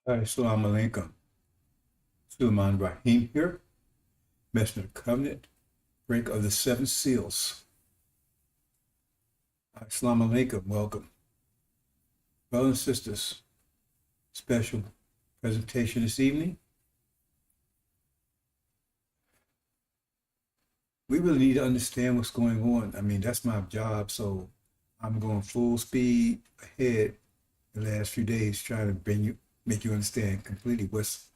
Assalamu alaikum. Sulaiman Rahim here, Messenger of the Covenant, break of the seven seals. Assalamu alaikum, welcome. Brothers and sisters, special presentation this evening. We really need to understand what's going on. I mean, that's my job, so I'm going full speed ahead the last few days trying to make you understand completely what's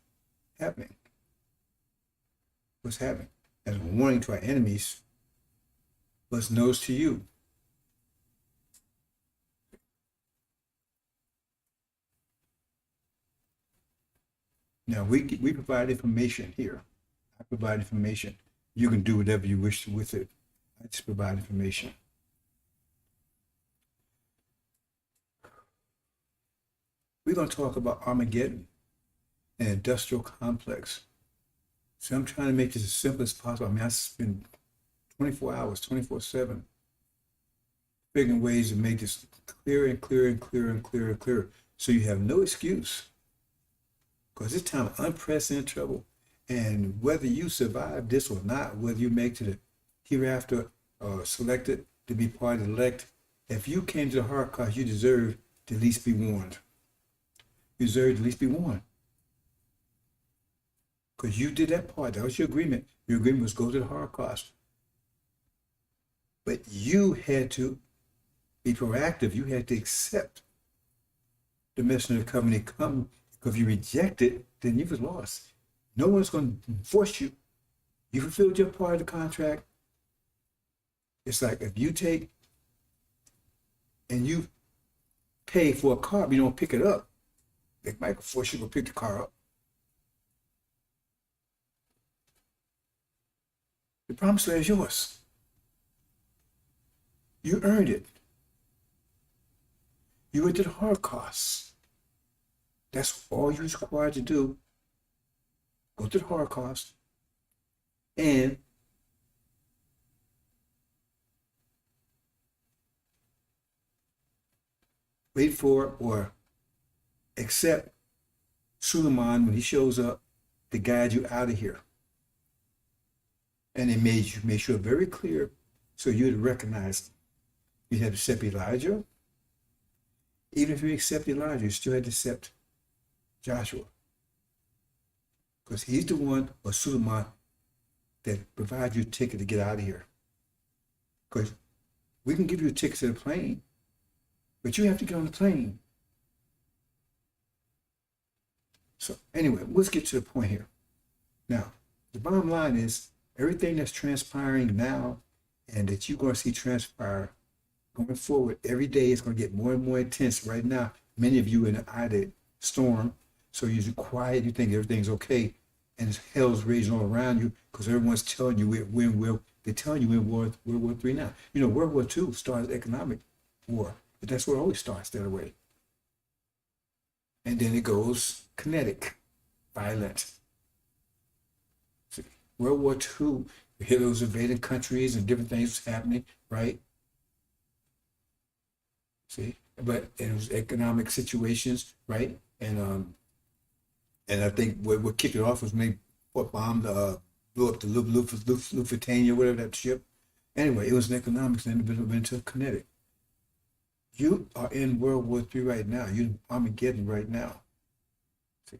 happening. What's happening. As a warning to our enemies, what's knows to you. Now, we provide information here. I provide information. You can do whatever you wish with it. I just provide information. We're going to talk about Armageddon, an industrial complex. So I'm trying to make this as simple as possible. I mean, I spend 24 hours, 24/7, figuring ways to make this clearer and clearer and clearer and clearer and clearer. So you have no excuse. Because this time of unprecedented trouble. And whether you survive this or not, whether you make to the hereafter selected to be part of the elect, if you came to the Holocaust, you deserve to at least be warned. You deserve to at least be warned. Because you did that part. That was your agreement. Your agreement was go to the Holocaust. But you had to be proactive. You had to accept the messenger of the covenant come. Because if you reject it, then you was lost. No one's going to force you. You fulfilled your part of the contract. It's like if you take and you pay for a car, but you don't pick it up, they might force you to pick the car up. The promised land is yours. You earned it. You went to the Holocaust. That's all you're required to do. Go to the Holocaust and wait for or accept Suleiman when he shows up to guide you out of here. And it made sure very clear so you'd recognize you had to accept Elijah. Even if you accept Elijah, you still had to accept Joshua. Because he's the one, or Suleiman, that provides you a ticket to get out of here. Because we can give you a ticket to the plane, but you have to get on the plane. So anyway, let's get to the point here. Now, the bottom line is everything that's transpiring now and that you're going to see transpire going forward, every day is going to get more and more intense. Right now, many of you in the eye of the storm, so you're quiet, you think everything's okay, and hell's raging all around you because everyone's telling you they're telling you we're in World War III now. You know, World War II started economic war, but that's where it always starts that way. And then it goes kinetic, violent. See, World War II, Hitler was invading countries and different things was happening, right? See, but it was economic situations, right? And I think what kicked it off was maybe what bombed, blew up the Lusitania, whatever that ship. Anyway, it was an economics and then it went to kinetic. You are in World War III right now. You're Armageddon right now. See?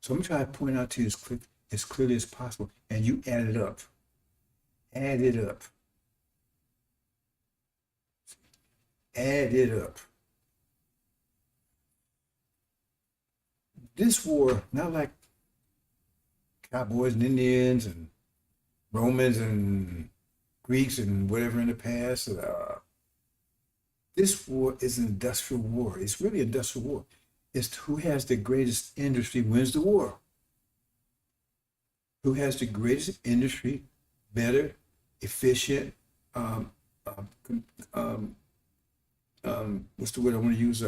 So I'm trying to point out to you as clearly as possible, and you add it up. Add it up. Add it up. This war, not like cowboys and Indians and Romans and Greeks and whatever in the past. This war is an industrial war. It's really an industrial war. It's who has the greatest industry wins the war. Who has the greatest industry, better, efficient, what's the word I want to use?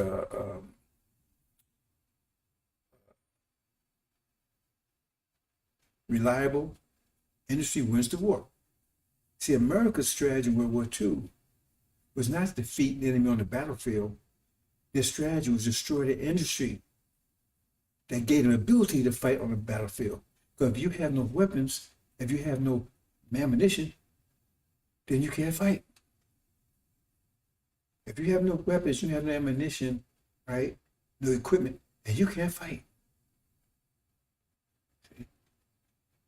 Reliable industry wins the war. See, America's strategy in World War II was not to defeat the enemy on the battlefield, Their strategy was destroy the industry that gave them ability to fight on the battlefield. Because if you have no weapons, if you have no ammunition, then you can't fight. If you have no weapons, you have no ammunition, right? No equipment, and you can't fight. See?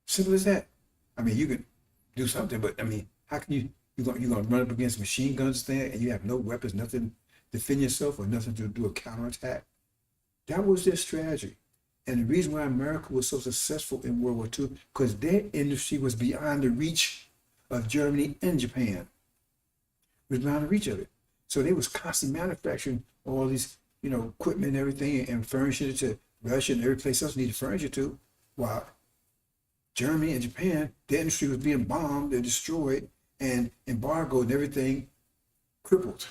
Simple as that. I mean, you can do something, but I mean, how can you're gonna run up against machine guns there and you have no weapons, nothing to defend yourself or nothing to do a counterattack? That was their strategy. And the reason why America was so successful in World War II, because their industry was beyond the reach of Germany and Japan. It was beyond the reach of it. So they was constantly manufacturing all these, equipment and everything and furnishing it to Russia and every place else needed furniture to, while Germany and Japan, their industry was being bombed and destroyed and embargoed and everything crippled.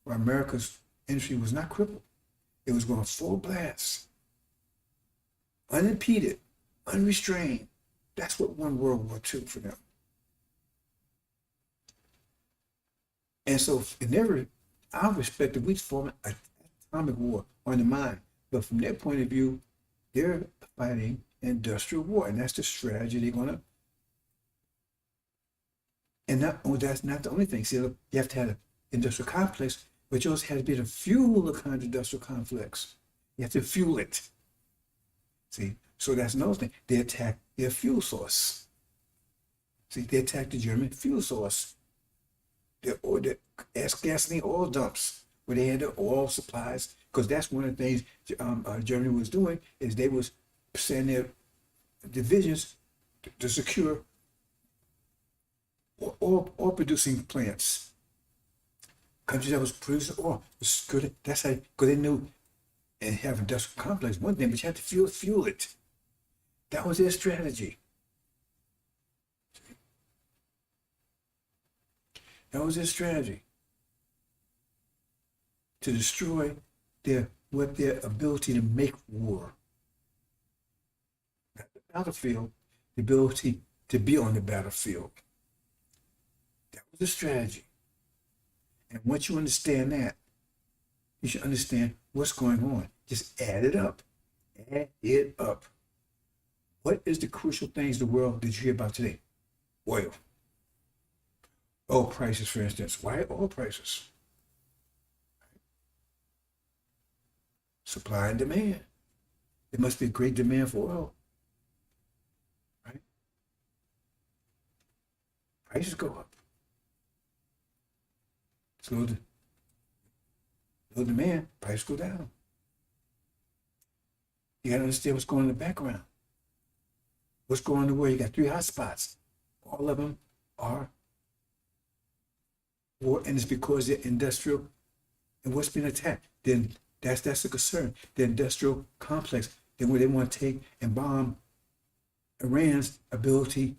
While America's industry was not crippled. It was going full blast. Unimpeded, unrestrained. That's what won World War II for them. And so in our perspective, we form an atomic war on the mind. But from their point of view, they're fighting industrial war. And that's the strategy they're going to. And that's not the only thing. See, you have to have an industrial complex, but you also have to be able to fuel the kind of industrial complex. You have to fuel it. See, so that's another thing. They attack their fuel source. See, they attack the German fuel source. The gasoline oil dumps where they had the oil supplies, because that's one of the things Germany was doing is they was sending their divisions to secure oil producing plants. Countries that was producing oil was good. That's how, because they knew. And have industrial complex, one thing, but you have to fuel it. That was their strategy. That was their strategy. To destroy their ability to make war. Not the battlefield, the ability to be on the battlefield. That was the strategy. And once you understand that, you should understand what's going on. Just add it up. Add it up. What is the crucial things in the world that you hear about today? Oil. Oil prices, for instance. Why oil prices? Supply and demand. There must be a great demand for oil. Right? Prices go up. So no demand, prices go down. You got to understand what's going on in the background. What's going on in the world? You got 3 hot spots. All of them are war, and it's because they're industrial. And what's being attacked? Then that's the concern. The industrial complex. Then where they want to take and bomb Iran's ability,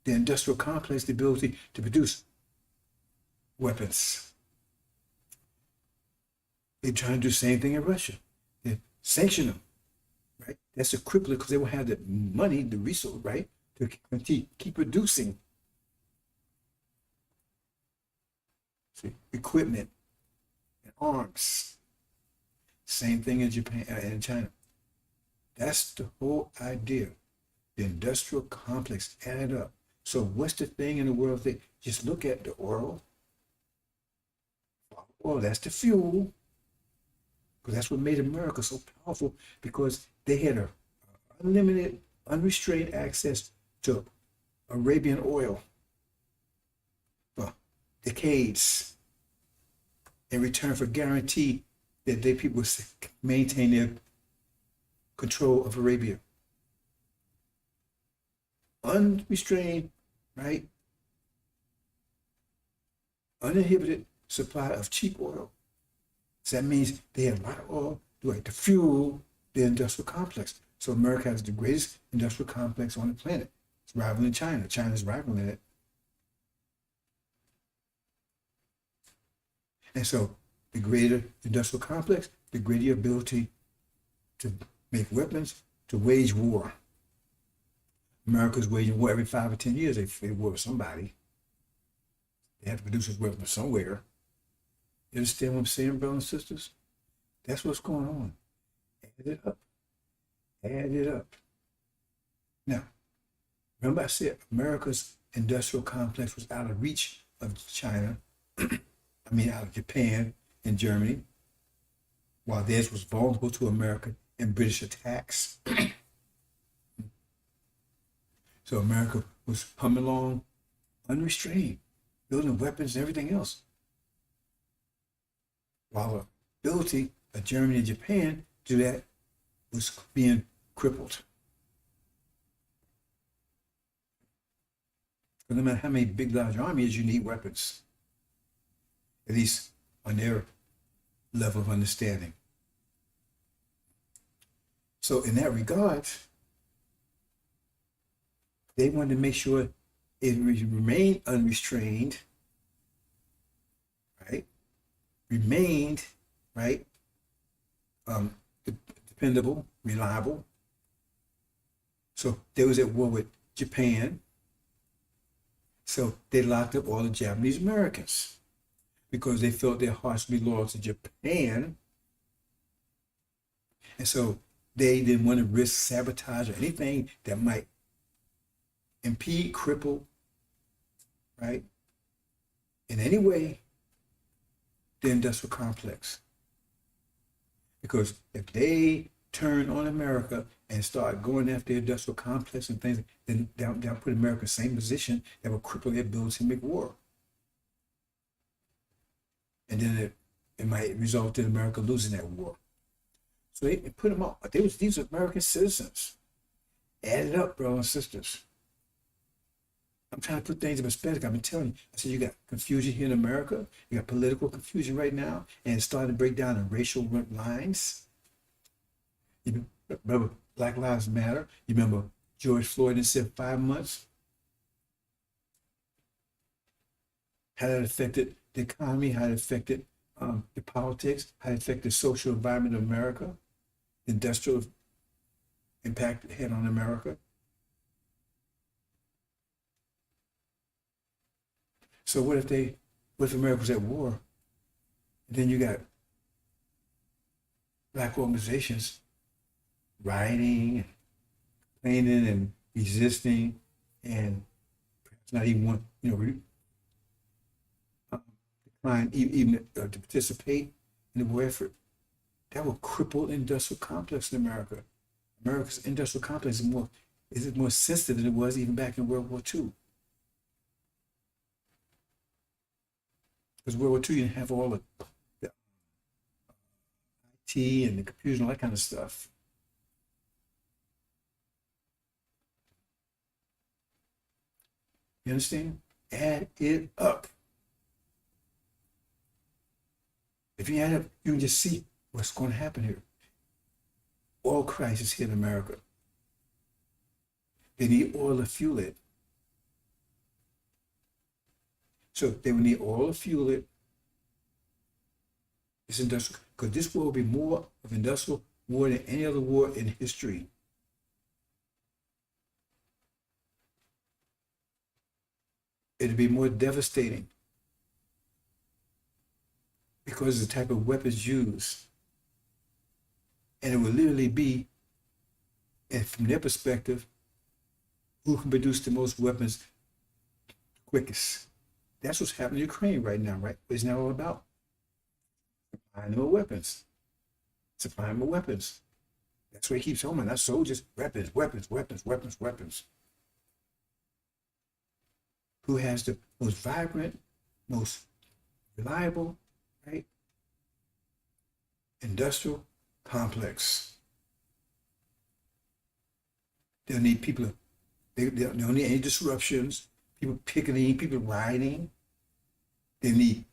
the industrial complex, the ability to produce weapons. They're trying to do the same thing in Russia. They sanction them, right? That's a crippler because they will have the money, the resource, right, to keep producing equipment and arms. Same thing in Japan and China. That's the whole idea. The industrial complex added up. So what's the thing in the world that just look at the oil? Well, that's the fuel. Because that's what made America so powerful, because they had a unlimited, unrestrained access to Arabian oil for decades in return for guarantee that their people would maintain their control of Arabia. Unrestrained, right? Uninhibited supply of cheap oil. So that means they have a lot of oil to fuel the industrial complex. So America has the greatest industrial complex on the planet. It's rivaling China. China's rivaling it. And so the greater industrial complex, the greater your ability to make weapons, to wage war. America's waging war every 5 or 10 years. They war with somebody. They have to produce this weapon somewhere. You understand what I'm saying, brothers and sisters? That's what's going on. Add it up. Add it up. Now, remember I said America's industrial complex was out of reach of China, out of Japan and Germany, while theirs was vulnerable to American and British attacks. So America was humming along unrestrained, building weapons and everything else. While the ability of Germany and Japan to do that was being crippled. But no matter how many big, large armies, you need weapons, at least on their level of understanding. So in that regard, they wanted to make sure it remained unrestrained, right? Remained, right? Dependable, reliable. So they was at war with Japan. So they locked up all the Japanese Americans because they felt their hearts would be loyal to Japan. And so they didn't want to risk sabotage or anything that might impede, cripple, right, in any way, the industrial complex. Because if they turn on America and start going after the industrial complex and things, then they'll put America in the same position that will cripple their ability to make war. And then it might result in America losing that war. So they put them up. These are American citizens. Add it up, brothers and sisters. I'm trying to put things in perspective. I've been telling you. I said you got confusion here in America. You got political confusion right now, and it's starting to break down in racial lines. You remember Black Lives Matter? You remember George Floyd and said 5 months? How that affected the economy, how it affected the politics, how it affected the social environment of America, the industrial impact it had on America. So what if America was at war? And then you got Black organizations rioting, complaining, and resisting, and perhaps not even want, decline even to participate in the war effort. That will cripple the industrial complex in America. America's industrial complex is more sensitive than it was even back in World War II. Because World War II, you didn't have all the IT and the computers and all that kind of stuff. You understand? Add it up. If you add it up, you can just see what's going to happen here. Oil crisis here in America. They need oil to fuel it. So they will need oil to fuel it. It's industrial, because this war will be more of industrial war than any other war in history. It'll be more devastating because of the type of weapons used. And it will literally be, and from their perspective, who can produce the most weapons quickest. That's what's happening in Ukraine right now, right? What is that all about? Supplying them with weapons. Supplying them with weapons. That's what he keeps homing. Not soldiers, weapons, weapons, weapons, weapons, weapons. Who has the most vibrant, most reliable, right, industrial complex. They'll need people, they don't need any disruptions, people picketing, people rioting. They need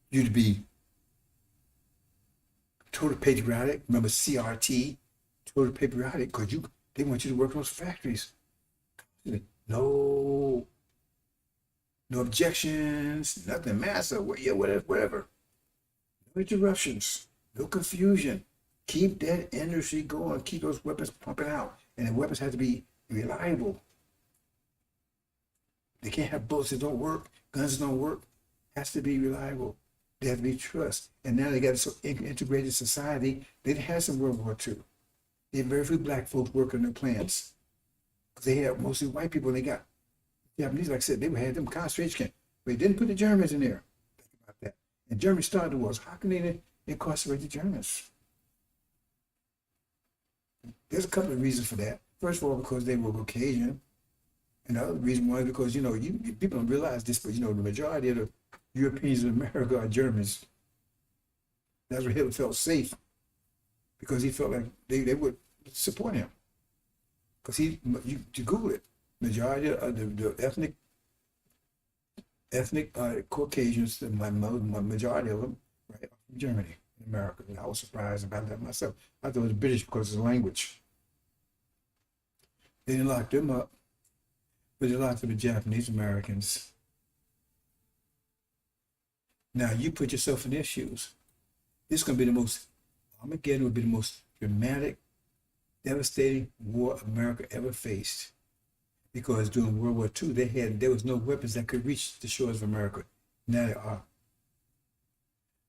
you to be total patriotic. Remember CRT, total patriotic, because they want you to work in those factories. No objections, nothing massive, yeah, whatever. No interruptions, no confusion. Keep that industry going, keep those weapons pumping out. And the weapons have to be reliable. They can't have bullets that don't work, guns that don't work. Has to be reliable. There has to be trust. And now they got a so integrated society. They didn't have some World War II. They had very few black folks working in the plants. They had mostly white people, and they got Japanese, like I said, they had them concentration camps. But they didn't put the Germans in there. Think about that. And Germany started the wars. How can they incarcerate the Germans? There's a couple of reasons for that. First of all, because they were Caucasian. And the other reason was because, people don't realize this, but, the majority of the Europeans in America are Germans. That's where Hitler felt safe, because he felt like they would support him. Because you Google it, majority of the ethnic Caucasians, the majority of them, right, are from Germany, in America. And I was surprised about that myself. I thought it was British because of the language. They didn't lock them up, but they locked up the Japanese Americans. Now you put yourself in their shoes. This is going to be the most, Armageddon would be the most dramatic, devastating war America ever faced. Because during World War II, there was no weapons that could reach the shores of America. Now there are.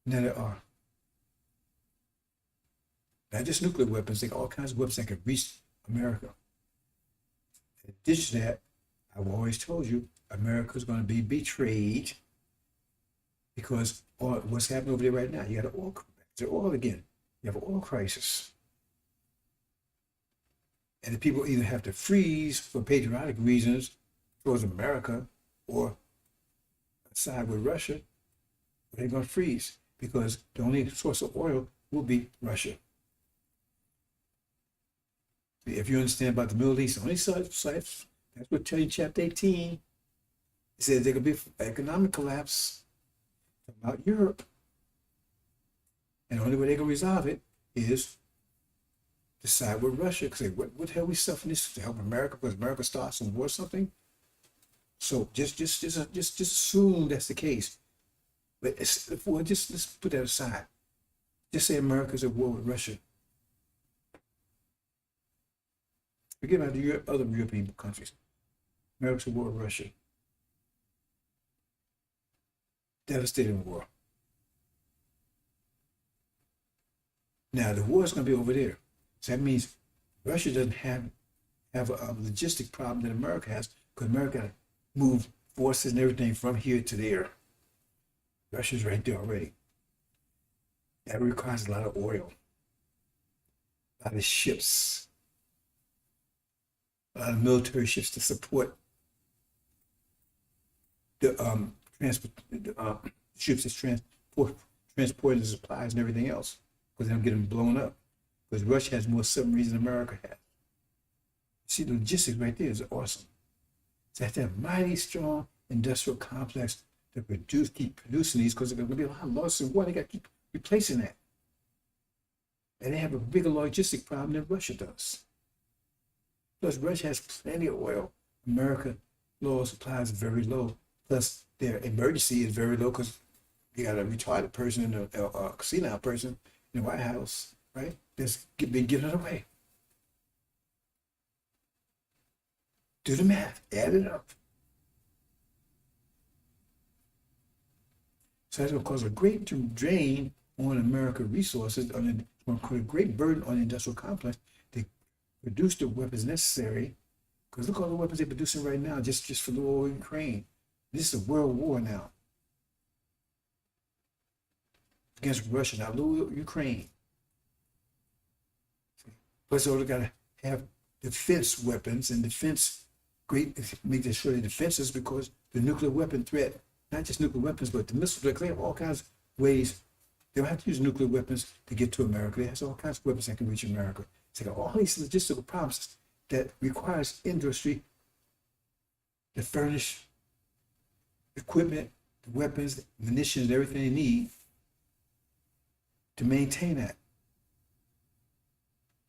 Now there are. Not just nuclear weapons, they got all kinds of weapons that could reach America. In addition to that, I've always told you, America's going to be betrayed, because what's happening over there right now, you got oil again. You have an oil crisis. And the people either have to freeze for patriotic reasons towards America, or side with Russia, or they're going to freeze, because the only source of oil will be Russia. If you understand about the Middle East, the only sites, that's what tell you chapter 18. It says there could be economic collapse about Europe. And the only way they can resolve it is to side with Russia. Because what the hell we suffering this to help America? Because America starts some war or something. So just assume that's the case. But let's put that aside. Just say America's at war with Russia. Forget about the other European countries. America's at war with Russia. Devastating war. Now the war is going to be over there. So that means Russia doesn't have a logistic problem that America has, because America got to move forces and everything from here to there. Russia's right there already. That requires a lot of oil, a lot of ships, a lot of military ships to support the ships that transporting the supplies and everything else, because they don't get them blown up. Because Russia has more submarines than America has. See, the logistics right there is awesome. So they have a mighty strong industrial complex to keep producing these, because there's going to be a lot of losses in war. They got to keep replacing that. And they have a bigger logistic problem than Russia does. Plus, Russia has plenty of oil. America, oil supply is very low. Plus, their emergency is very low, because you got a retarded person and a senile person in the White House, right? That's been given away. Do the math, add it up. So that's going to cause a great drain on American resources, it's going to put a great burden on the industrial complex to produce the weapons necessary. Because look at all the weapons they're producing right now, just for the war in Ukraine. This is a world war now against Russia, now Ukraine. Plus, they got to have defense weapons and make sure the defenses, because the nuclear weapon threat, not just nuclear weapons, but the missile threat, they have all kinds of ways. They don't have to use nuclear weapons to get to America. They have all kinds of weapons that can reach America. So they got all these logistical problems that requires industry to furnish equipment, the weapons, the munitions, everything they need to maintain that.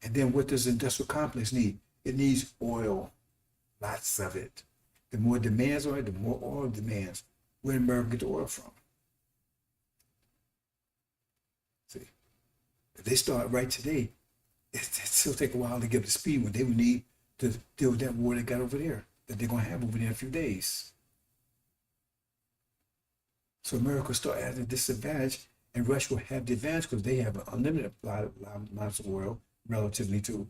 And then what does the industrial complex need? It needs oil, lots of it. The more demands on it, the more oil demands. Where did America get the oil from? See, if they start right today, it still take a while to get up to speed what they would need to deal with that war they got over there, that they're going to have over there in a few days. So America will start at a disadvantage, and Russia will have the advantage because they have an unlimited amounts of oil relatively to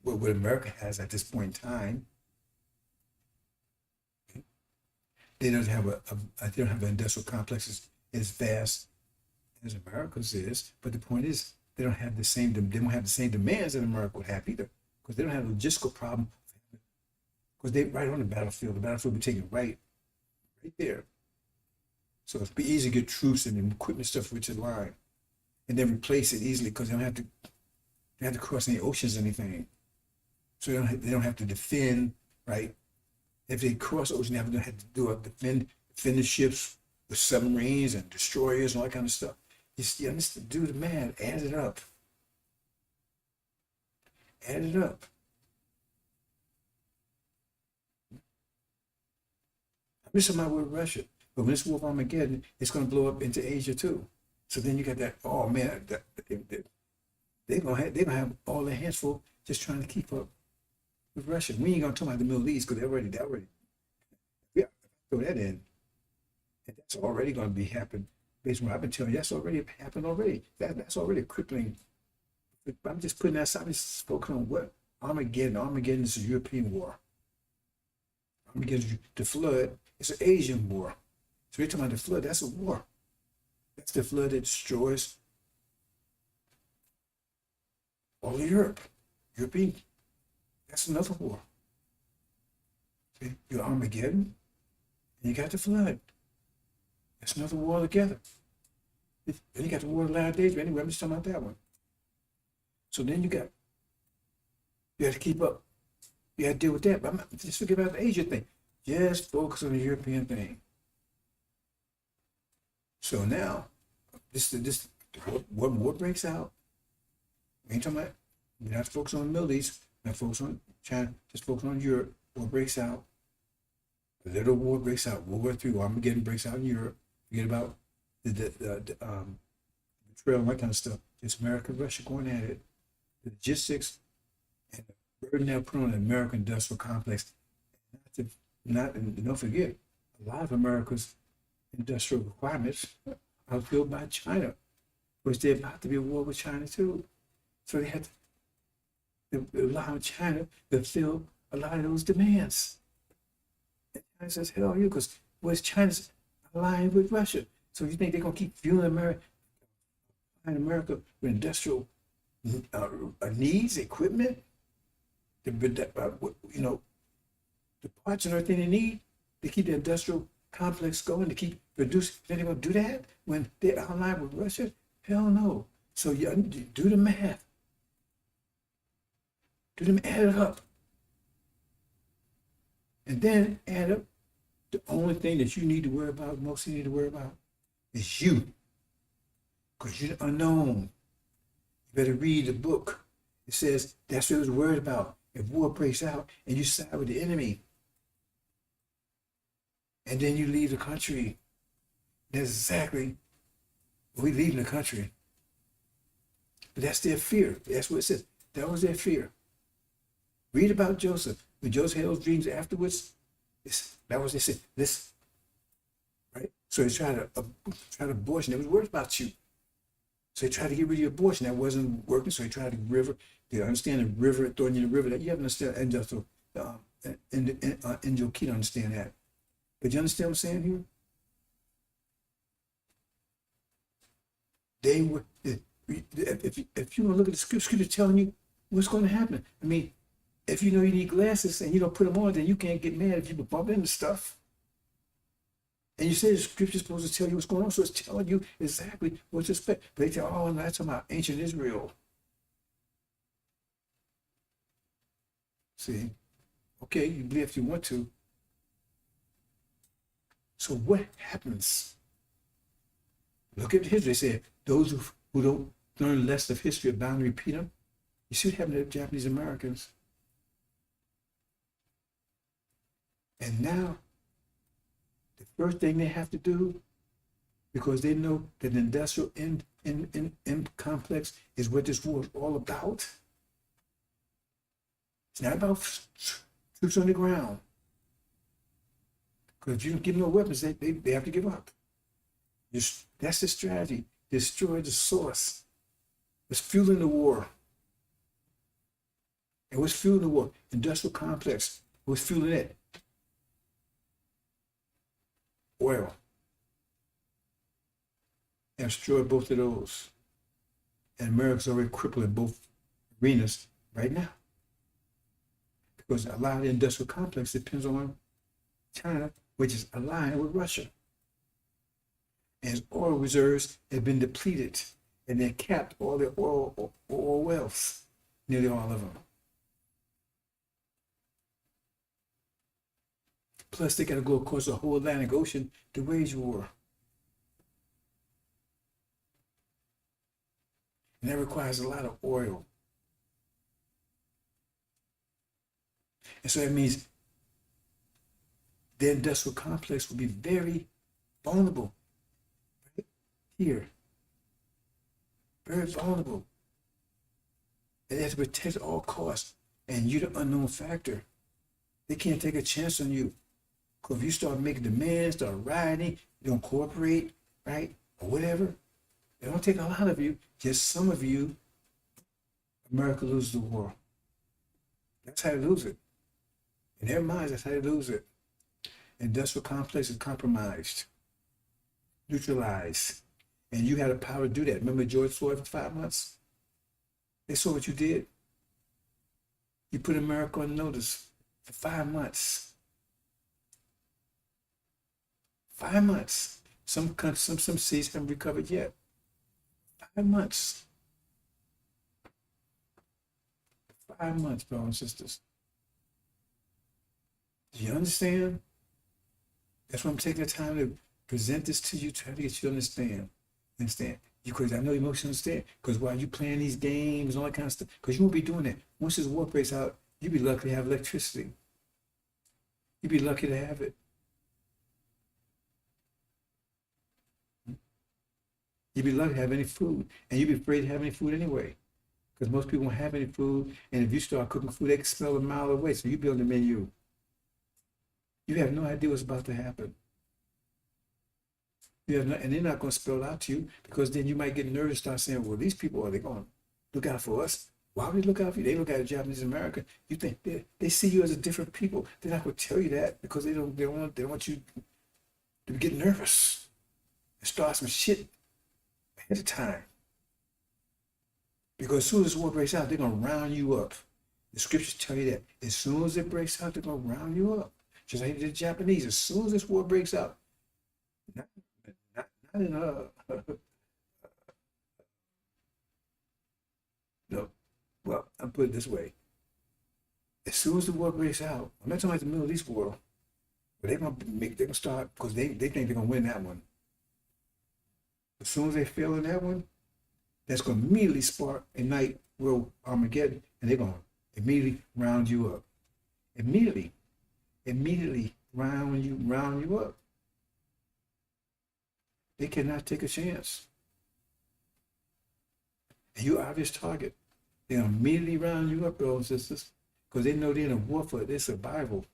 what America has at this point in time. They don't have they don't have an industrial complex as vast as America's is. But the point is, they don't have the same demands that America would have either, because they don't have a logistical problem. Because they right on the battlefield will be taken right there. So it'd be easy to get troops and equipment stuff with your line, and then replace it easily because they don't have to cross any oceans or anything. So they don't have to defend, right? If they cross ocean, they have to defend the ships with submarines and destroyers and all that kind of stuff. You understand? Do the math, add it up. Add it up. I'm just talking about with Russia. But when this war of Armageddon, it's going to blow up into Asia too. So then you got that, oh man, they're gonna have all their hands full just trying to keep up with Russia. We ain't gonna talk about the Middle East because they already, yeah, throw that in. And that's already gonna be happening. Based on what I've been telling you, that's already happened already. That's already crippling. I'm just putting that aside. I'm just focusing on what Armageddon. Armageddon is a European war. Armageddon, the flood, it's an Asian war. So we're talking about the flood, that's a war. That's the flood that destroys all of Europe. European, that's another war. See, you got Armageddon, and you got the flood. That's another war altogether. Then you got the war of the latter days, but anyway, I'm just talking about that one. So then you have to keep up. You have to deal with that. But I'm not, just forget about the Asia thing. Just focus on the European thing. So now, what war breaks out? We ain't talking about, we're not focused on the Middle East, not focused on China, just focus on Europe. War breaks out. A little war breaks out. World War III, Armageddon breaks out in Europe. Forget about the betrayal and that kind of stuff. Just America and Russia going at it. The logistics and the burden they'll put on the American industrial complex. And don't forget, a lot of America's industrial requirements are filled by China, which they're about to be at war with China too. So they have to rely on China to fill a lot of those demands. And China says, hell you, because China's allying with Russia. So you think they're going to keep fueling America with industrial needs, equipment, the parts and everything they need to keep the industrial complex going, to keep producing? Then they're going to do that when they're allied with Russia? Hell no. So you do the math. Add it up. And then add up the only thing that you need to worry about, most you need to worry about, is you. Because you're unknown. You better read the book. It says that's what it was worried about. If war breaks out and you side with the enemy, and then you leave the country, that's exactly we leaving the country. But that's their fear. That's what it says. That was their fear. Read about Joseph. When Joseph had those dreams afterwards, that was they said, this, right? So he tried to abortion. It was worried about you. So he tried to get rid of your abortion. That wasn't working. So he tried to understand the river, throwing you in the river. That you have to understand industrial, Key to understand that. But you understand what I'm saying here? They were, if you look at the scripture telling you what's going to happen. I mean, if you know you need glasses and you don't put them on, then you can't get mad if you bump into stuff. And you say the scripture's supposed to tell you what's going on, so it's telling you exactly what to expect. But they tell, oh, no, that's about ancient Israel. See? Okay, you believe if you want to. So what happens? Look at history. They said those who don't learn less of history are bound to repeat them. You see what happened to the Japanese Americans? And now, the first thing they have to do, because they know that the industrial end complex is what this war is all about. It's not about troops on the ground. Because if you don't give them no weapons, they have to give up. That's the strategy. Destroy the source. What's fueling the war? And what's fueling the war? Industrial complex. What's fueling it? Oil. And destroy both of those. And America's already crippled in both arenas right now. Because a lot of the industrial complex depends on China, which is aligned with Russia. And its oil reserves have been depleted, and they capped all their oil wells, nearly all of them. Plus, they got to go across the whole Atlantic Ocean to wage war. And that requires a lot of oil. And so that means the industrial complex will be very vulnerable. Right here. Very vulnerable. And they have to protect at all costs. And you're the unknown factor. They can't take a chance on you. Because if you start making demands, start rioting, you don't cooperate, right? Or whatever, they don't take a lot of you, just some of you, America loses the war. That's how they lose it. In their minds, that's how they lose it. Industrial complex is compromised, neutralized. And you had the power to do that. Remember George Floyd for 5 months? They saw what you did. You put America on notice for 5 months. 5 months. Some cities haven't recovered yet. 5 months. 5 months, brothers and sisters. Do you understand? That's why I'm taking the time to present this to you, trying to get you to understand. Understand? Because I know you mostly understand. Because while you playing these games and all that kind of stuff, because you won't be doing that. Once this war breaks out, you'll be lucky to have electricity. You'll be lucky to have it. You'd be lucky to have any food, and you'd be afraid to have any food anyway, because most people won't have any food, and if you start cooking food, they can smell a mile away, so you build a menu. You have no idea what's about to happen. You have no, and they're not going to spell it out to you, because then you might get nervous and start saying, well, these people, are they going to look out for us? Why would they look out for you? They look at a Japanese American. You think they see you as a different people. They're not going to tell you that, because they don't want you to get nervous and start some shit at a time. Because as soon as this war breaks out, they're going to round you up. The scriptures tell you that. As soon as it breaks out, they're going to round you up. Just like the Japanese. As soon as this war breaks out, not in no, well, I'll put it this way. As soon as the war breaks out, I'm not talking about the Middle East war, but they're going to start, because they think they're going to win that one. As soon as they fail in that one, that's going to immediately spark a night world Armageddon, and they're going to immediately round you up. Immediately round you up. They cannot take a chance. And you're obvious target. They'll immediately round you up, brothers and sisters, because they know they're in a war for their survival.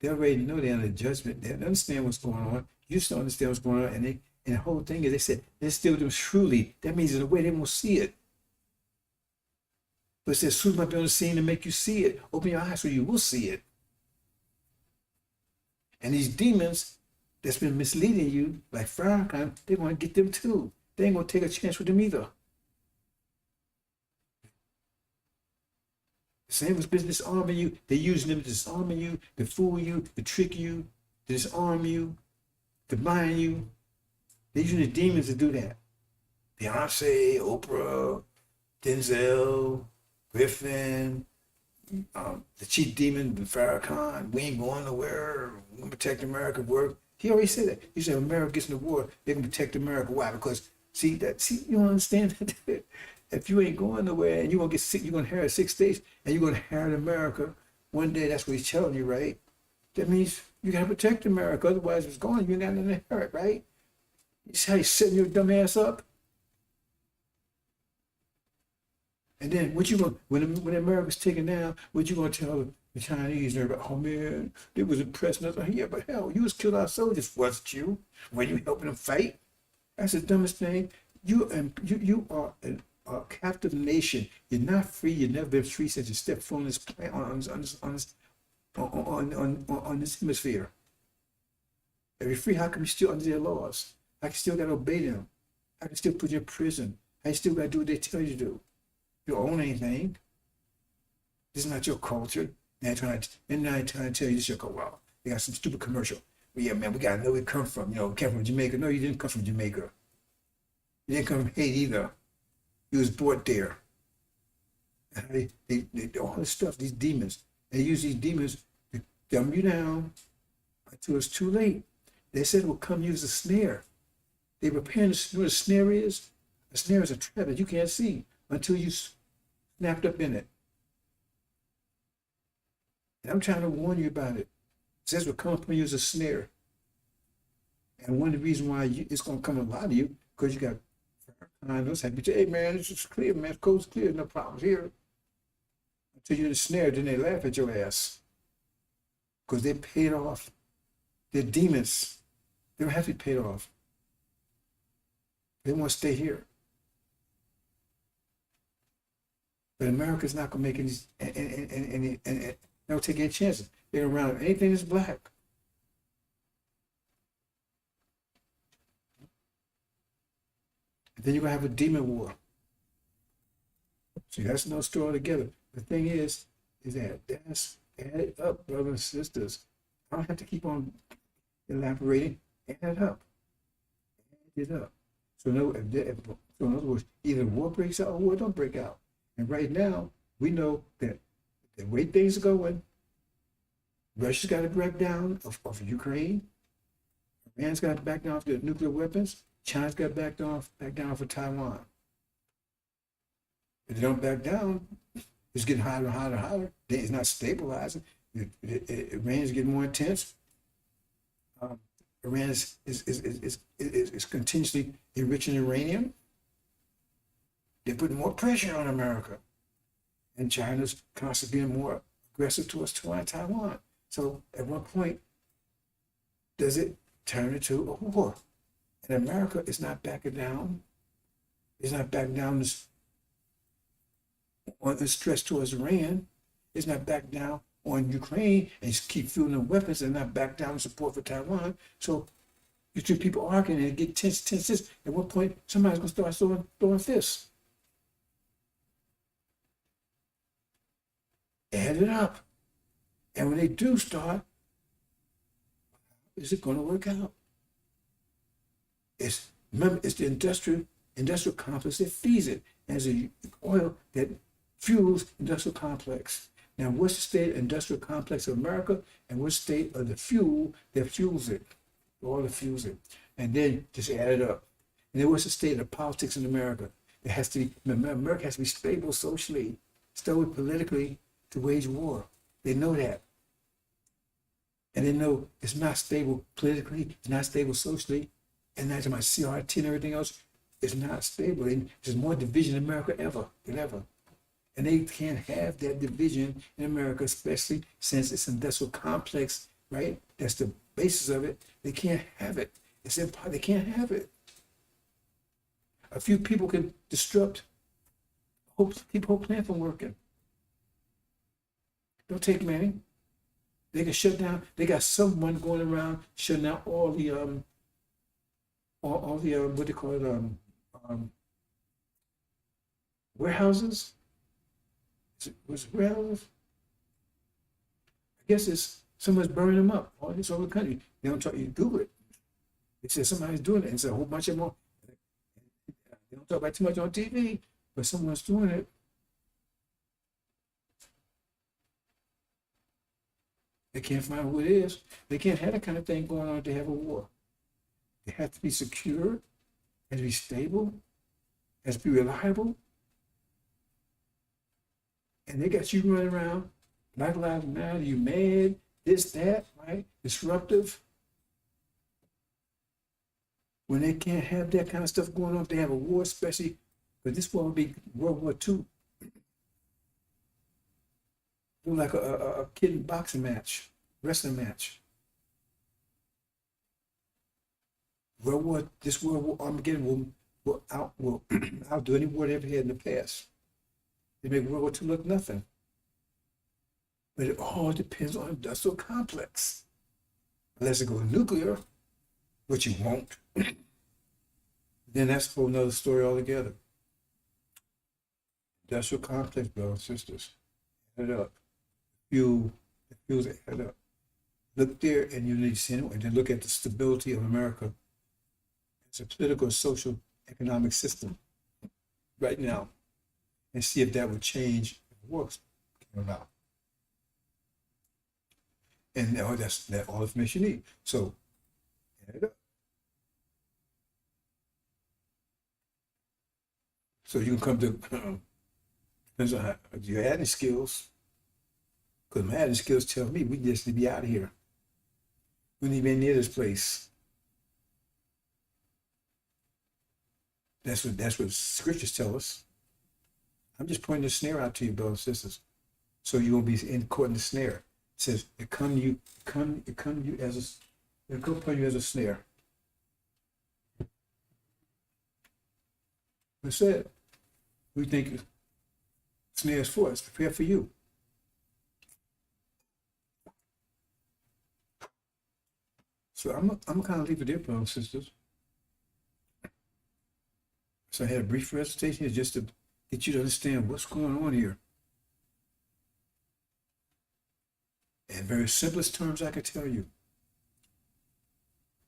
They already know they're under judgment. They understand what's going on. You just don't understand what's going on, and the whole thing is, they said, they still do shrewdly. That means in a way they won't see it. But it says, soon might be on the scene to make you see it. Open your eyes so you will see it. And these demons that's been misleading you, like Farrakhan, they want to get them too. They ain't going to take a chance with them either. The same as business disarming you. They're using them to disarm you, to fool you, to trick you, to disarm you, to blind you. They're using the demons to do that. Beyonce, Oprah, Denzel, Griffin, the chief demon, Farrakhan, we ain't going nowhere, we're going to protect America, work. He already said that. He said, if America gets in the war, they're going to protect America. Why? Because, you don't understand that. If you ain't going nowhere and you're going to get sick, you're going to inherit 6 states, and you're going to inherit America one day, that's what he's telling you, right? That means you got to protect America. Otherwise, if it's gone, you ain't got nothing to inherit, right? You see how he's setting your dumb ass up? And then what you going when America's taken down, what you gonna tell The Chinese, they're like, oh man, they was impressing us. Yeah, but hell, you was killing our soldiers, wasn't you? Were you helping them fight? That's the dumbest thing. You are a captive nation. You're not free. You've never been free since you stepped foot on this planet, on this hemisphere. If you're free, how come you're still under their laws? How can you still got to obey them? How can you still put you in prison? How you still got to do what they tell you to do? You don't own anything. This is not your culture. And now they're trying to tell you this. You go, well, they got some stupid commercial. Well, yeah, man, we got to know where we come from. You know, we came from Jamaica. No, you didn't come from Jamaica. You didn't come from Haiti either. You was brought there. And all this stuff, these demons, they use these demons to dumb you down until it's too late. They said, well, come use a snare. They preparing to know what a snare is? A snare is a trap that you can't see until you snapped up in it. And I'm trying to warn you about it. It says, well, come up and use a snare. And one of the reasons why it's going to come a lot of you, because you got condos, hey man, this is clear, man, coast's clear, no problems here. Until you're in the snare, then they laugh at your ass. Because they paid off. They're demons. They don't have to be paid off. They want to stay here. But America's not going to make any, they don't take any chances. They're around anything that's black. And then you're going to have a demon war. See, that's no story altogether. The thing is that's add it up, brothers and sisters. I don't have to keep on elaborating. Add it up. Add it up. So in other words, either war breaks out or war don't break out. And right now, we know that the way things are going, Russia's got to back down of Ukraine. Iran's got to back down off their nuclear weapons. China's got to back down for Taiwan. If they don't back down, it's getting hotter and hotter and hotter. It's not stabilizing. Iran is getting more intense. Iran is continuously enriching uranium. They're putting more pressure on America. And China's constantly being more aggressive towards Taiwan. So at one point, does it turn into a war? And America is not backing down. It's not backing down on the stress towards Iran. It's not backing down on Ukraine and just keep fueling the weapons and not back down in support for Taiwan. So you two people arguing and get tense. At one point, somebody's going to start throwing fists. Add it up. And when they do start, is it going to work out? Remember, it's the industrial complex that feeds it. As the oil that fuels industrial complex. Now, what's the state of industrial complex of America, and what's the state of the fuel that fuels it? The oil that fuels it. And then just add it up. And then what's the state of politics in America? America has to be stable socially, stable politically to wage war. They know that. And they know it's not stable politically, it's not stable socially, and that's my CRT and everything else. It's not stable. There's more division in America than ever. And they can't have that division in America, especially since it's an industrial complex, right? That's the basis of it. They can't have it. It's impossible. They can't have it. A few people can disrupt whole plan from working. Don't take many. They can shut down. They got someone going around shutting down all the what they call it, warehouses. Was it warehouses? I guess it's someone's burning them up all this over the country. They don't talk. You Google it. It says somebody's doing it, and it's a whole bunch of more. They don't talk about too much on TV, but someone's doing it. They can't find who it is. They can't have that kind of thing going on if they have a war. They have to be secure, has to be stable, has to be reliable. And they got you running around, Black Lives Matter, you mad, this, that, right? Disruptive. When they can't have that kind of stuff going on, if they have a war, especially, but this war will be World War II. like a kid boxing match, wrestling match. This World War Armageddon will outdo any war they ever had in the past. They make World War II look nothing. But it all depends on the industrial complex. Unless it goes nuclear, which it won't, then that's a whole nother story altogether. Industrial complex, brothers and sisters. Add it up. The fuels add up. Look there and you need to see it, and then look at the stability of America. It's a political, social, economic system right now, and see if that would change if it works came about. And now that's all the information you need. So add it up. So you can come to depends on how your adding skills. Because my adding skills tell me we just need to be out of here. We need to be near this place. That's what scriptures tell us. I'm just pointing the snare out to you, brothers and sisters, so you won't be caught in the snare. It says it come you as it'll come upon you as a snare. It said we think snares for us, prepare for you. So I'm kind of leave it there, brothers and sisters. So I had a brief presentation here just to get you to understand what's going on here. In very simplest terms I could tell you.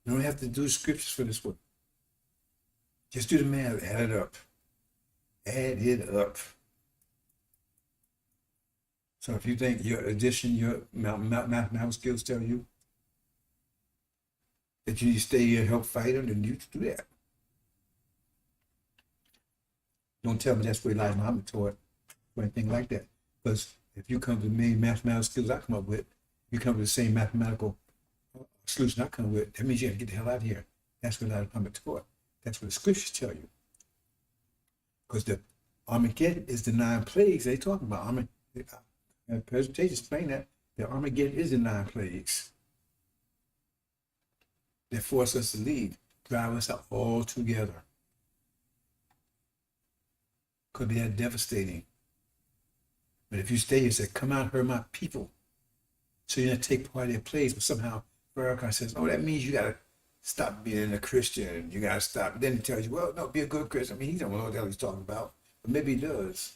You don't have to do scriptures for this one. Just do the math, add it up. Add it up. So if you think your addition, your mathematical skills tell you that you need to stay here and help fight them, then you do that. Don't tell me that's what Elijah Muhammad taught or anything like that. Because if you come to the main mathematical skills I come up with, you come to the same mathematical solution I come with, that means you have to get the hell out of here. That's what Elijah Muhammad taught. That's what the scriptures tell you. Because the Armageddon is the 9 plagues they talk about. The presentation explain that the Armageddon is the 9 plagues that force us to leave, drive us out all together. Could be that devastating. But if you stay here and say, come out, hurt my people, so you're not take part of their plagues, but somehow Farrakhan says, oh, that means you got to stop being a Christian. You got to stop. Then he tells you, well, no, be a good Christian. I mean, he don't know what the hell he's talking about, but maybe he does.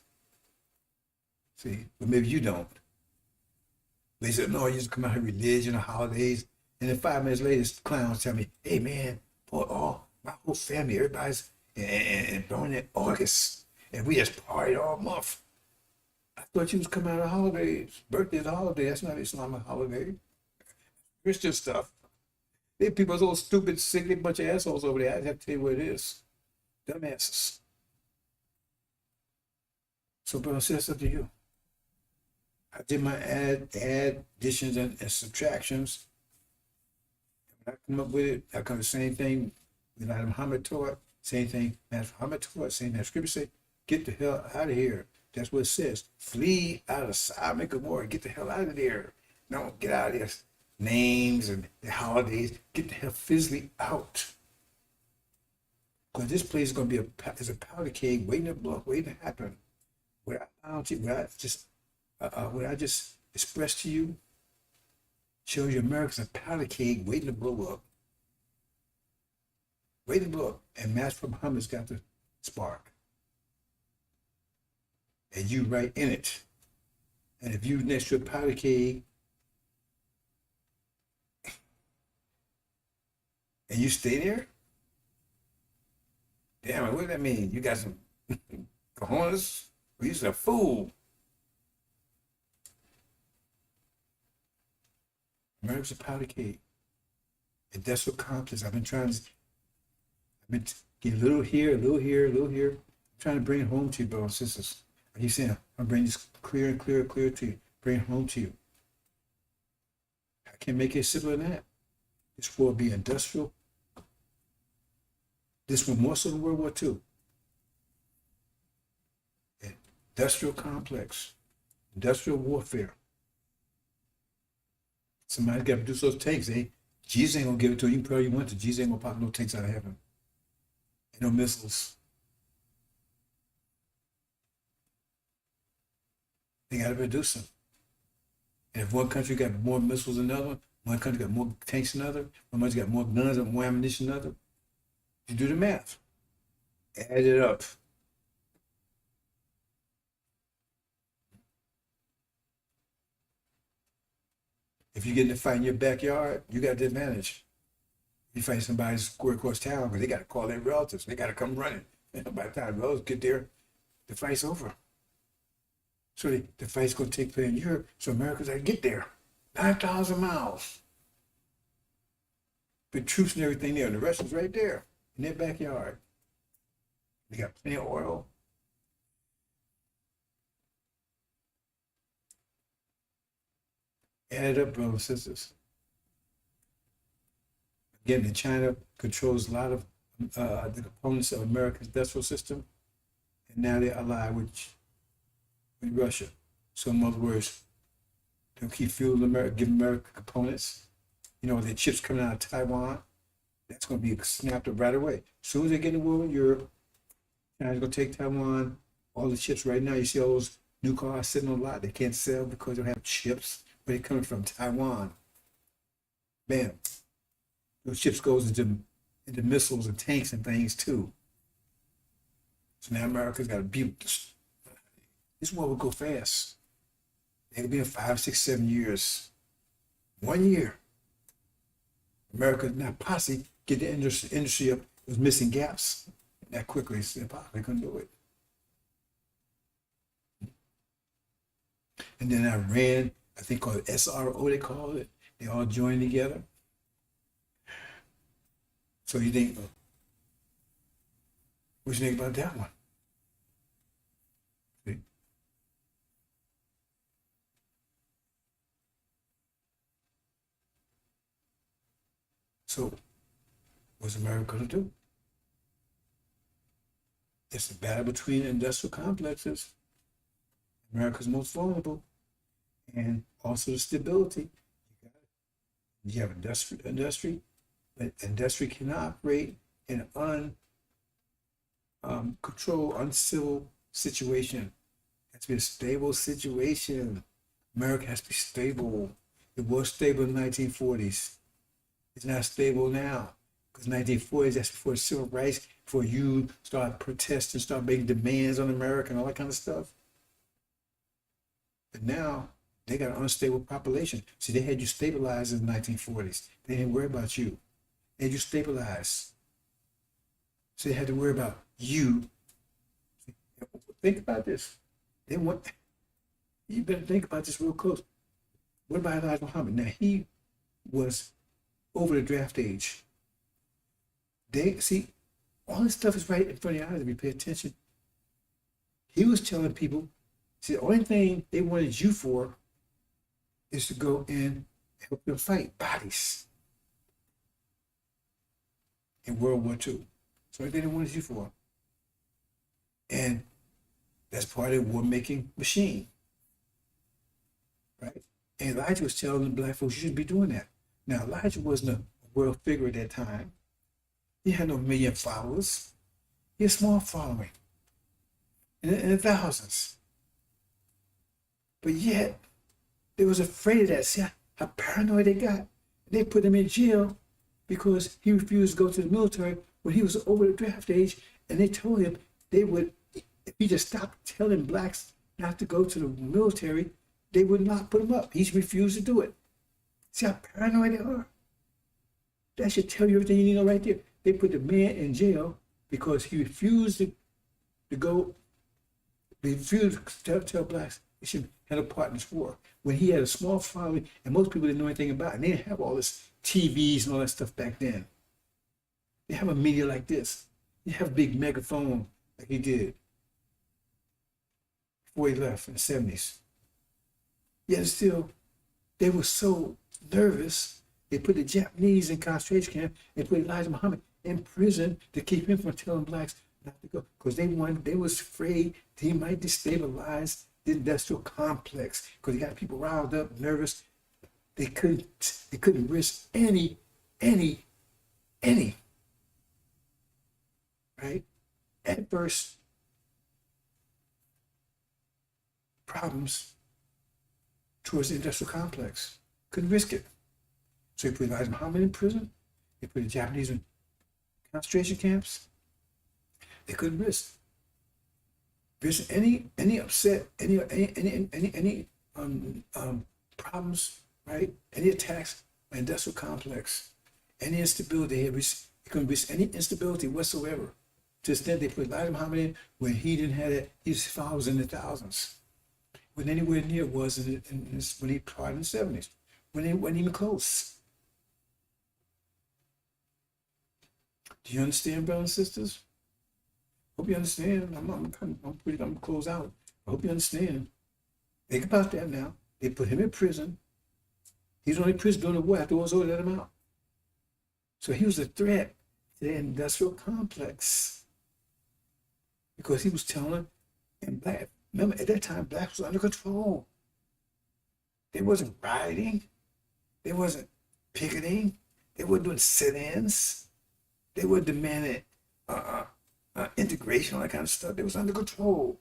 See, but maybe you don't. They said, no, you just come out here, religion, or holidays. And then 5 minutes later, this clowns tell me, hey, man, boy, my whole family, everybody's and blowing in August. And we just partied all month. I thought you was coming out of holidays. Birthday's a holiday. That's not Islamic holiday. Christian stuff. They people are so stupid, sickly bunch of assholes over there. I have to tell you what it is. Dumbasses. So, brother, that's up to you. I did my additions and subtractions. When I come up with it, I come the same thing that Muhammad taught, same thing as Muhammad taught, same as scripture say, get the hell out of here. That's what it says. Flee out of Sodom and Gomorrah. Get the hell out of there. No, get out of there. Names and the holidays. Get the hell physically out. Because this place is going to be a powder keg waiting to blow, waiting to happen. What I just expressed to you shows you America's a powder keg waiting to blow up. Waiting to blow up. And Master Muhammad's got the spark. And you right in it. And if you next to a powder keg and you stay there, damn it, what does that mean? You got some cojones? Or you just a fool? America's a powder keg. And that's what complex. I've been getting a little here, a little here, a little here. I'm trying to bring it home to you, brothers and sisters. He's saying, I'm bringing this clear and clear to you. Bring it home to you. I can't make it simpler than that. This will be industrial. This one more so than World War II. Industrial complex. Industrial warfare. Somebody's got to produce those tanks. Jesus ain't gonna give it to you. You can probably want to. Jesus ain't gonna pop no tanks out of heaven. And no missiles. They got to produce them. And if one country got more missiles than another, one country got more tanks than another, one country got more guns and more ammunition than another, you do the math. Add it up. If you get in a fight in your backyard, you got the advantage. You fight somebody square across town because they got to call their relatives. They got to come running. And by the time relatives get there, the fight's over. So the fight's going to take place in Europe. So America's got to get there. 9,000 miles. With troops and everything there. And the rest is right there in their backyard. They got plenty of oil. Add it up, brothers and sisters. Again, China controls a lot of the components of America's industrial system, and now they're allied with Russia. So in other words, they'll keep fueling America, give America components. You know, their chips coming out of Taiwan, that's going to be snapped up right away. As soon as they get in the war with Europe, China's going to take Taiwan, all the chips right now. You see all those new cars sitting on the lot, they can't sell because they don't have chips. Where they're coming from, Taiwan. Bam. Those chips goes into missiles and tanks and things too. So now America's got to be. This war will go fast. It'll be in 5, 6, 7 years. 1 year. America, now posse, get the industry up. It was missing gaps that quickly. It's impossible. They couldn't do it. And then Iran, I think called SRO, they call it. They all joined together. So you think, what you think about that one? See? So what's America going to do? It's a battle between industrial complexes. America's most vulnerable. And also the stability. You have industry, but industry cannot operate in an uncontrolled, uncivil situation. It has to be a stable situation. America has to be stable. It was stable in the 1940s. It's not stable now. Because 1940s, that's before civil rights, before you start protesting, start making demands on America and all that kind of stuff. But now, they got an unstable population. See, they had you stabilized in the 1940s. They didn't worry about you. They had you stabilized. So they had to worry about you. Think about this. You better think about this real close. What about Elijah Muhammad? Now, he was over the draft age. See, all this stuff is right in front of your eyes if you pay attention. He was telling people, see, the only thing they wanted you for is to go in and help them fight bodies in World War II. So they didn't want you for. And that's part of the war-making machine, right? And Elijah was telling the black folks, you shouldn't be doing that. Now, Elijah wasn't a world figure at that time. He had no million followers. He had a small following in the thousands. But yet, they was afraid of that. See how paranoid they got. They put him in jail because he refused to go to the military when he was over the draft age. And they told him they would, if he just stopped telling blacks not to go to the military, they would not put him up. He refused to do it. See how paranoid they are? That should tell you everything you need to know right there. They put the man in jail because he refused to go. They refused to tell blacks they should have a part in this war. When he had a small following and most people didn't know anything about it. And they didn't have all this TVs and all that stuff back then. They have a media like this. They have a big megaphone like he did before he left in the 70s. Yet still, they were so nervous, they put the Japanese in concentration camp and put Elijah Muhammad in prison to keep him from telling blacks not to go. Because they was afraid he might destabilize the industrial complex because he got people riled up, nervous. they couldn't risk any, any, right, adverse problems towards the industrial complex. Couldn't risk it. So he put Elijah Muhammad in prison. They put the Japanese in concentration camps. They couldn't risk any upset, any problems, right? Any attacks on the industrial complex, any instability. He couldn't risk any instability whatsoever. To the extent they put Elijah Muhammad in when he didn't have it, his followers in the thousands. When anywhere near was when he tried in the 70s. When they weren't even close. Do you understand, brothers and sisters? Hope you understand. I'm gonna close out. I hope you understand. Think about that now. They put him in prison. He's only in prison during the war. Afterwards, they let him out. So he was a threat to the industrial complex because he was telling, and black. Remember, at that time, blacks was under control. They wasn't rioting. They wasn't picketing. They weren't doing sit-ins. They were demanding integration, all that kind of stuff. They was under control,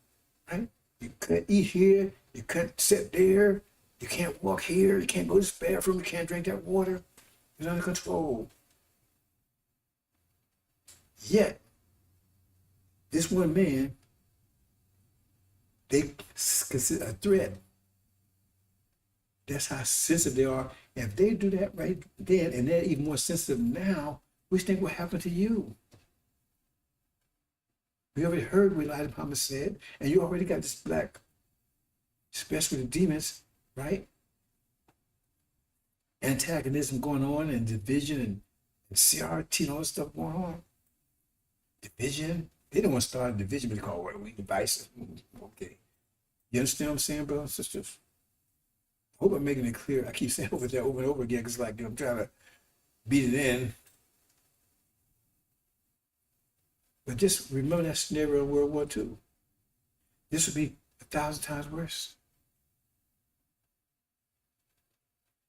right? You couldn't eat here. You couldn't sit there. You can't walk here. You can't go to the bathroom. You can't drink that water. It was under control. Yet, this one man, they consider a threat. That's how sensitive they are. If they do that right then, and they're even more sensitive now, which think will happen to you? We already heard what Elijah Muhammad said, and you already got this black, especially the demons, right? Antagonism going on, and division, and CRT, and all this stuff going on. Division. They don't want to start a division, but they call it we divisive. Okay. You understand what I'm saying, brothers and sisters? I hope I'm making it clear. I keep saying over there over and over again because like I'm trying to beat it in. But just remember that scenario in World War II. This would be 1,000 times worse.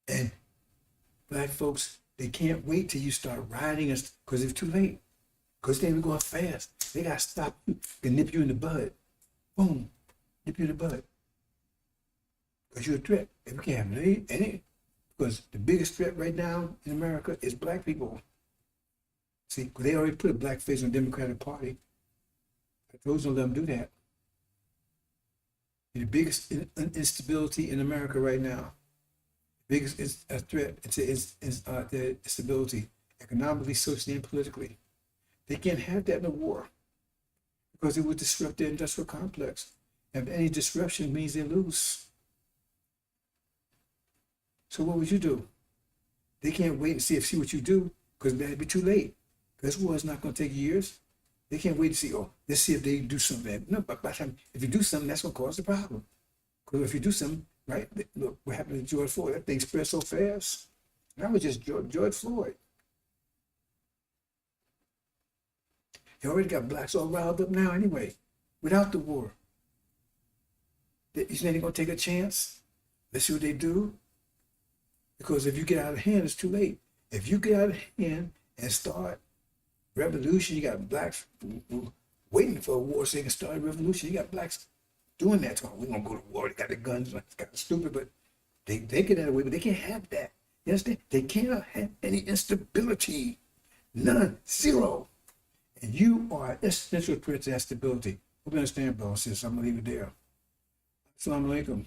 And black folks, they can't wait till you start rioting because it's too late. Because they ain't going fast. They got to stop you and nip you in the bud. Boom. Nip you in the bud. Because you're a threat. And we can't have any. Because the biggest threat right now in America is black people. See, because they already put a black face on the Democratic Party. Those don't let them do that. And the biggest instability in America right now, the biggest threat is the instability, economically, socially, and politically. They can't have that in a war because it would disrupt their industrial complex. And any disruption means they lose. So what would you do? They can't wait and see what you do because that'd be too late. This war is not going to take years. They can't wait to see, let's see if they do something. No, but by the time, if you do something, that's going to cause the problem. Because if you do something, right, look what happened to George Floyd. That thing spread so fast. That was just George Floyd. You already got blacks all riled up now anyway, without the war. You think they're going to take a chance? Let's see what they do. Because if you get out of hand, it's too late. If you get out of hand and start revolution, you got blacks waiting for a war so they can start a revolution. You got blacks doing that. We're going to go to war. They got the guns. It's kind of stupid, but they get that away, but they can't have that. You understand? They cannot have any instability. None. Zero. And you are an essential threat to that stability. Hope you understand, bro. Sis, I'm going to leave it there. Assalamu alaikum.